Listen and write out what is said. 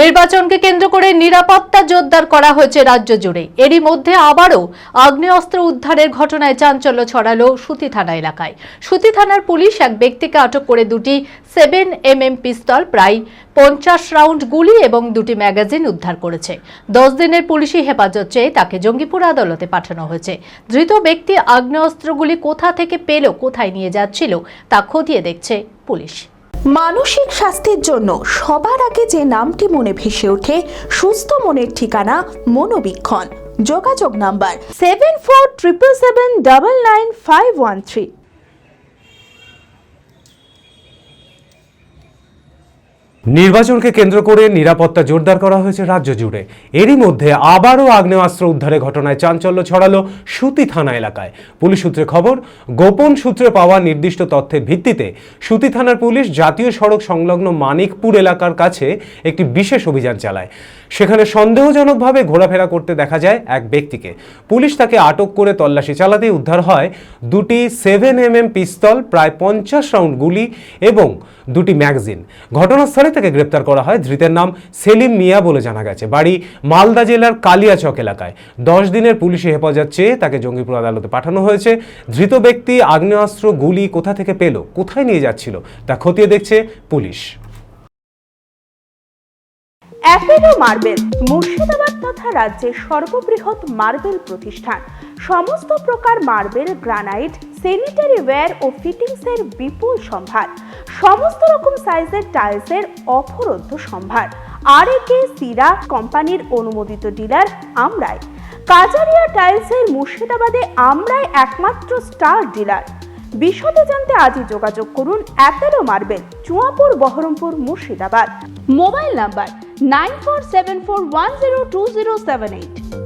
নির্বাচনকে কেন্দ্র করে নিরাপত্তা জোরদার করা হয়েছে রাজ্য জুড়ে। এরই মধ্যে আবারও আগ্নেয়াস্ত্র উদ্ধারের ঘটনায় চাঞ্চল্য ছড়ালো সুতি থানা এলাকায়। সুতি থানার পুলিশ এক ব্যক্তিকে আটক করে দুটি 7mm পিস্তল, প্রায় 50 রাউন্ড গুলি এবং দুটি ম্যাগাজিন উদ্ধার করেছে। 10 দিনের পুলিশি হেফাজত চেয়ে তাকে জঙ্গিপুর আদালতে পাঠানো হয়েছে। ধৃত ব্যক্তি আগ্নেয়াস্ত্রগুলি কোথা থেকে পেল, কোথায় নিয়ে যাচ্ছিল তা খতিয়ে দেখছে পুলিশ। মানসিক স্বাস্থ্যের জন্য সবার আগে যে নামটি মনে ভেসে ওঠে, সুস্থ মনের ঠিকানা মনোবীক্ষণ। যোগাযোগ নাম্বার 7477799513। নির্বাচনকে কেন্দ্র করে নিরাপত্তা জোরদার করা হয়েছে রাজ্য জুড়ে। এরই মধ্যে আবারও আগ্নেয়াস্ত্র উদ্ধারের ঘটনায় চাঞ্চল্য ছড়ালো সুতি থানা এলাকায়। পুলিশ সূত্রে খবর, গোপন সূত্রে পাওয়া নির্দিষ্ট তথ্যের ভিত্তিতে সুতি থানার পুলিশ জাতীয় সড়ক সংলগ্ন মানিকপুর এলাকার কাছে একটি বিশেষ অভিযান চালায়। সেখানে সন্দেহজনকভাবে ঘোরাফেরা করতে দেখা যায় এক ব্যক্তিকে। পুলিশ তাকে আটক করে তল্লাশি চালাতেই উদ্ধার হয় দুটি 7mm পিস্তল, প্রায় 50 রাউন্ড গুলি এবং দুটি ম্যাগাজিন। ঘটনাস্থলে তাকে গ্রেপ্তার করা হয়। ধৃতের নাম সেলিম মিয়া বলে জানা গেছে। বাড়ি মালদা জেলার কালিয়াচক এলাকায়। 10 দিনের পুলিশি হেফাজত চেয়ে তাকে জঙ্গিপুর আদালতে পাঠানো হয়েছে। ধৃত ব্যক্তি আগ্নেয়াস্ত্র গুলি কোথা থেকে পেল, কোথায় নিয়ে যাচ্ছিল তা খতিয়ে দেখছে পুলিশ। অ্যাপেলো মার্বেল মুর্শিদাবাদ তথা রাজ্যের সর্ববৃহৎ মার্বেল প্রতিষ্ঠান। সমস্ত প্রকার মার্বেল, গ্রানাইট, স্যানিটারি ওয়্যার ও ফিটিংসের বিপুল সম্ভার। সমস্ত রকম সাইজের টাইলসের অফুরন্ত সম্ভার। আর.এ.কে সিরা কোম্পানির অনুমোদিত ডিলার আমরাই। কাজারিয়া টাইলসের মুর্শিদাবাদে আমরাই একমাত্র স্টার ডিলার। বিশদে জানতে আজই যোগাযোগ করুন Apollo marble, Chuapur, Baharampur, Murshidabad. Mobile number 9474102078।